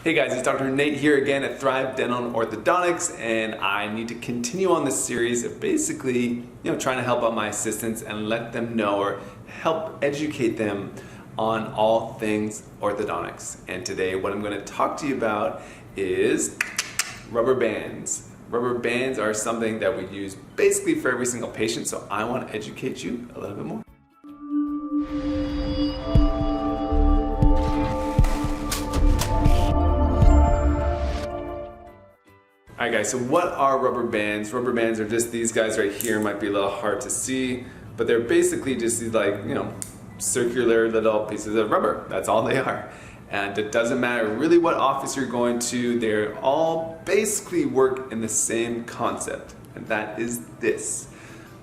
Hey guys, it's Dr. Nate here again at Thrive Dental and Orthodontics, and I need to continue on this series of basically, trying to help out my assistants and let them know or help educate them on all things orthodontics. And today what I'm going to talk to you about is rubber bands. Rubber bands are something that we use basically for every single patient, so I want to educate you a little bit more. Alright guys, so what are rubber bands? Rubber bands are just these guys right here. Might be a little hard to see, but they're basically just these circular little pieces of rubber. That's all they are. And it doesn't matter really what office you're going to, they all basically work in the same concept, and that is this.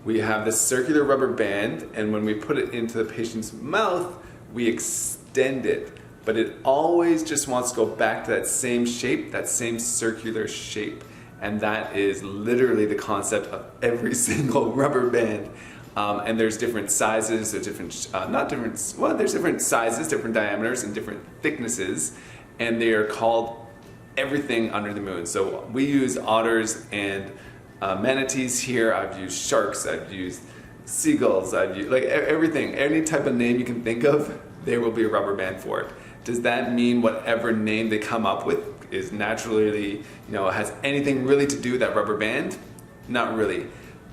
We have this circular rubber band, and when we put it into the patient's mouth, we extend it. But it always just wants to go back to that same shape, that same circular shape. And that is literally the concept of every single rubber band. And there's different sizes, there's different sizes, different diameters, and different thicknesses. And they are called everything under the moon. So we use otters and manatees here. I've used sharks, I've used seagulls, I've used everything. Any type of name you can think of, there will be a rubber band for it. Does that mean whatever name they come up with is naturally, has anything really to do with that rubber band? Not really.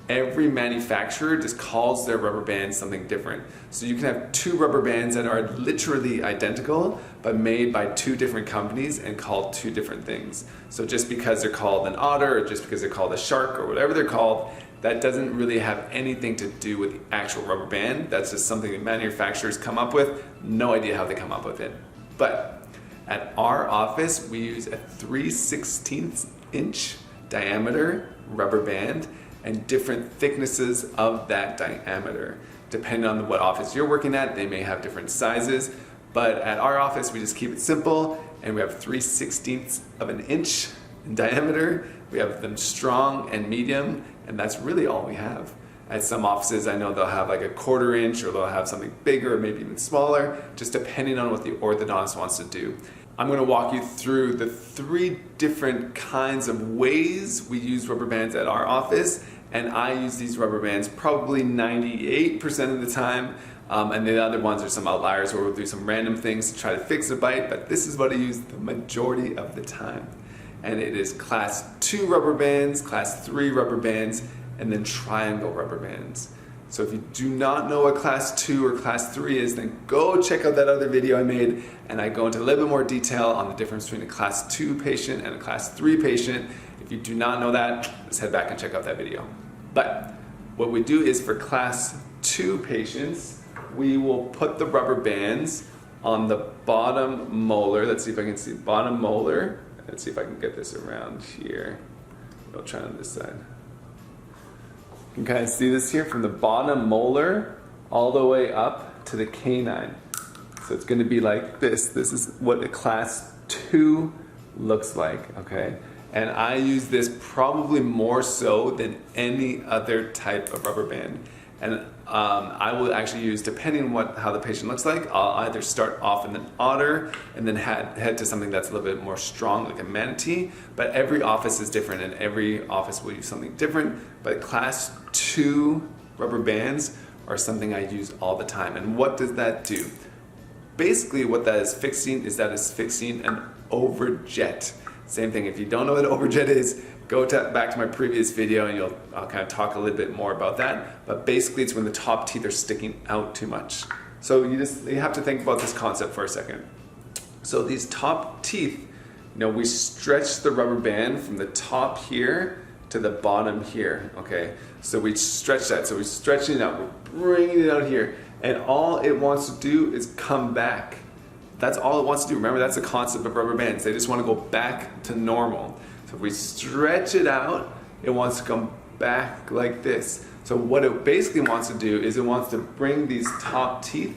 Every manufacturer just calls their rubber band something different. So you can have two rubber bands that are literally identical, but made by two different companies and called two different things. So just because they're called an otter, or just because they're called a shark, or whatever they're called, that doesn't really have anything to do with the actual rubber band. That's just something that manufacturers come up with. No idea how they come up with it. But at our office, we use a 3/16 inch diameter rubber band and different thicknesses of that diameter. Depending on what office you're working at, they may have different sizes, but at our office, we just keep it simple, and we have 3/16 of an inch in diameter. We have them strong and medium, and that's really all we have. At some offices, I know they'll have like a 1/4 inch, or they'll have something bigger, or maybe even smaller, just depending on what the orthodontist wants to do. I'm going to walk you through the 3 different kinds of ways we use rubber bands at our office, and I use these rubber bands probably 98% of the time, and the other ones are some outliers where we'll do some random things to try to fix a bite, but this is what I use the majority of the time. And it is class 2 rubber bands, class 3 rubber bands, and then triangle rubber bands. So if you do not know what class 2 or class 3 is, then go check out that other video I made, and I go into a little bit more detail on the difference between a class 2 patient and a class 3 patient. If you do not know that, just head back and check out that video. But what we do is for class 2 patients, we will put the rubber bands on the bottom molar. Let's see if I can see bottom molar. Let's see if I can get this around here. I'll try on this side. You can kind of see this here from the bottom molar all the way up to the canine. So it's going to be like this. This is what a class 2 looks like, okay? And I use this probably more so than any other type of rubber band. And I will actually use, depending on how the patient looks like, I'll either start off in an otter and then head to something that's a little bit more strong, like a manatee. But every office is different, and every office will use something different. But class 2 rubber bands are something I use all the time. And what does that do? Basically, what that is fixing an overjet. Same thing, if you don't know what an overjet is, go back to my previous video and I'll kind of talk a little bit more about that. But basically it's when the top teeth are sticking out too much. So you have to think about this concept for a second. So these top teeth, we stretch the rubber band from the top here to the bottom here, okay? So we stretch that, so we're stretching it out, we're bringing it out here, and all it wants to do is come back. That's all it wants to do. Remember, that's the concept of rubber bands. They just want to go back to normal. So if we stretch it out, it wants to come back like this. So what it basically wants to do is it wants to bring these top teeth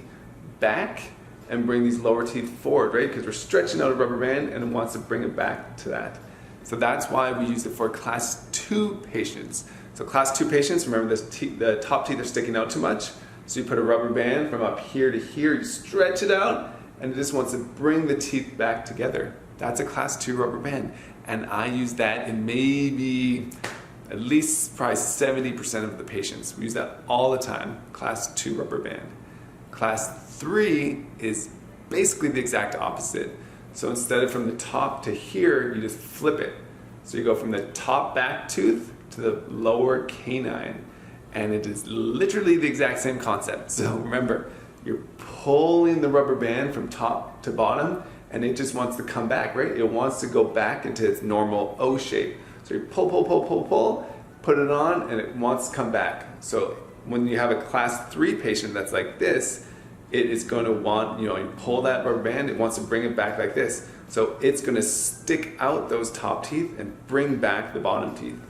back and bring these lower teeth forward, right? Because we're stretching out a rubber band and it wants to bring it back to that. So that's why we use it for class 2 patients. So class 2 patients, remember the top teeth are sticking out too much. So you put a rubber band from up here to here, you stretch it out, and it just wants to bring the teeth back together. That's a class 2 rubber band. And I use that in maybe at least probably 70% of the patients. We use that all the time, class 2 rubber band. Class 3 is basically the exact opposite. So instead of from the top to here, you just flip it. So you go from the top back tooth to the lower canine. And it is literally the exact same concept. So remember, you're pulling the rubber band from top to bottom, and it just wants to come back, right? It wants to go back into its normal O shape. So you pull, pull, pull, pull, pull, put it on, and it wants to come back. So when you have a class 3 patient that's like this, it is going to want, you pull that rubber band, it wants to bring it back like this. So it's going to stick out those top teeth and bring back the bottom teeth.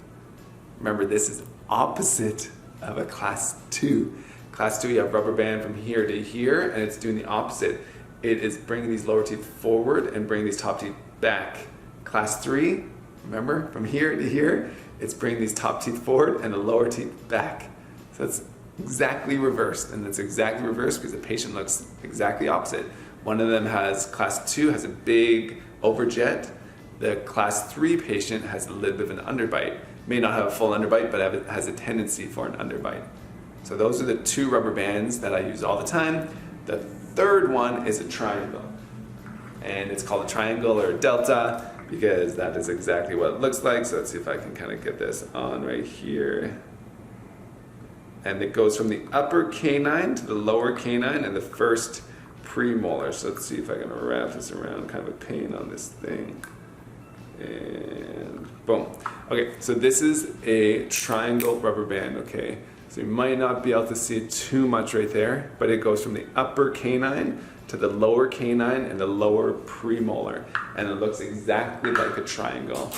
Remember, this is opposite of a class 2. Class 2, you have rubber band from here to here, and it's doing the opposite. It is bringing these lower teeth forward and bringing these top teeth back. Class 3, remember, from here to here, it's bringing these top teeth forward and the lower teeth back. So it's exactly reversed, and it's exactly reversed because the patient looks exactly opposite. One of them class 2 has a big overjet. The class 3 patient has a little bit of an underbite. May not have a full underbite, but it has a tendency for an underbite. So those are the 2 rubber bands that I use all the time. The third one is a triangle. And it's called a triangle or a delta because that is exactly what it looks like. So let's see if I can kind of get this on right here. And it goes from the upper canine to the lower canine and the first premolar. So let's see if I can wrap this around, kind of a pain on this thing. And boom. Okay, so this is a triangle rubber band, okay? So you might not be able to see it too much right there, but it goes from the upper canine to the lower canine and the lower premolar. And it looks exactly like a triangle.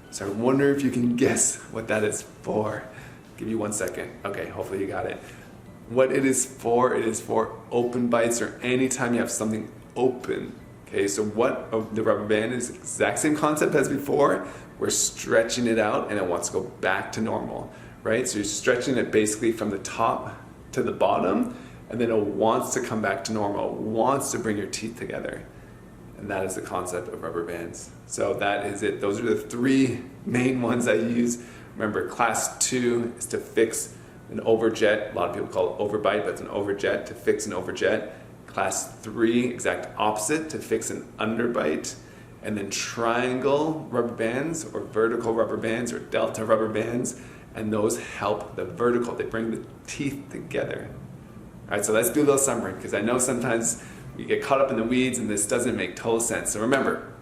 So I wonder if you can guess what that is for. Give you 1 second. Okay, hopefully you got it. What it is for open bites or anytime you have something open. Okay, so what the rubber band is, exact same concept as before. We're stretching it out and it wants to go back to normal, right? So you're stretching it basically from the top to the bottom, and then it wants to come back to normal. It wants to bring your teeth together. And that is the concept of rubber bands. So that is it. Those are the 3 main ones I use. Remember, class 2 is to fix an overjet. A lot of people call it overbite, but it's an overjet, to fix an overjet. Class 3, exact opposite, to fix an underbite. And then triangle rubber bands or vertical rubber bands or delta rubber bands, and those help the vertical. They bring the teeth together. All right, so let's do a little summary because I know sometimes we get caught up in the weeds and this doesn't make total sense. So remember,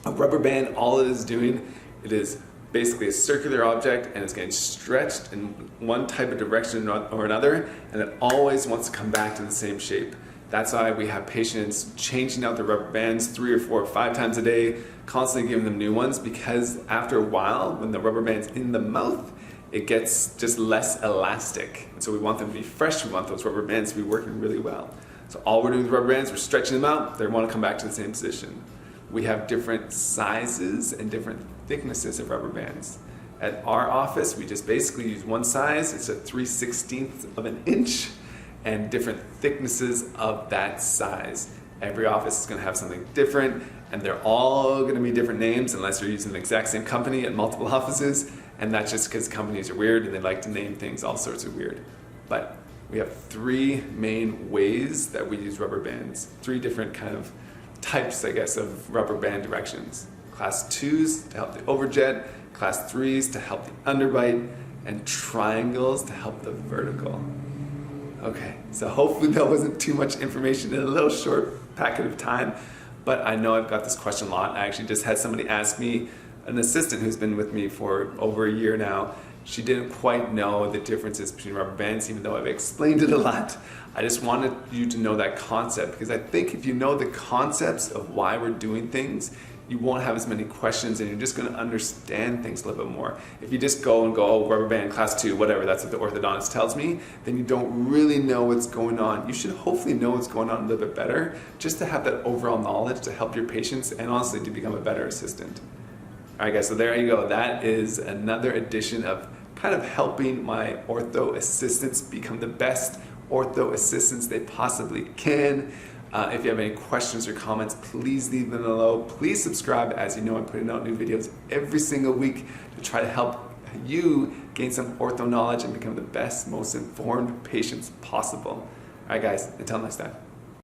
a rubber band, all it is doing, it is basically a circular object and it's getting stretched in one type of direction or another, and it always wants to come back to the same shape. That's why we have patients changing out their rubber bands 3 or 4 or 5 times a day, constantly giving them new ones, because after a while, when the rubber band's in the mouth, it gets just less elastic. And so we want them to be fresh, we want those rubber bands to be working really well. So all we're doing with rubber bands, we're stretching them out, they want to come back to the same position. We have different sizes and different thicknesses of rubber bands. At our office, we just basically use one size, it's a 3/16 of an inch, and different thicknesses of that size. Every office is going to have something different, and they're all going to be different names unless you're using the exact same company at multiple offices, and that's just because companies are weird and they like to name things all sorts of weird. But we have 3 main ways that we use rubber bands, 3 different kind of types, I guess, of rubber band directions. Class 2s to help the overjet, class 3s to help the underbite, and triangles to help the vertical. Okay, so hopefully that wasn't too much information in a little short packet of time, but I know I've got this question a lot. I actually just had somebody ask me, an assistant who's been with me for over a year now, she didn't quite know the differences between rubber bands, even though I've explained it a lot. I just wanted you to know that concept, because I think if you know the concepts of why we're doing things, you won't have as many questions and you're just going to understand things a little bit more. If you just go, oh, rubber band, class 2, whatever, that's what the orthodontist tells me, then you don't really know what's going on. You should hopefully know what's going on a little bit better, just to have that overall knowledge to help your patients and honestly to become a better assistant. All right, guys, so there you go. That is another edition of kind of helping my ortho assistants become the best ortho assistants they possibly can. If you have any questions or comments, please leave them below. Please subscribe. As you know, I'm putting out new videos every single week to try to help you gain some ortho knowledge and become the best, most informed patients possible. All right, guys, until next time.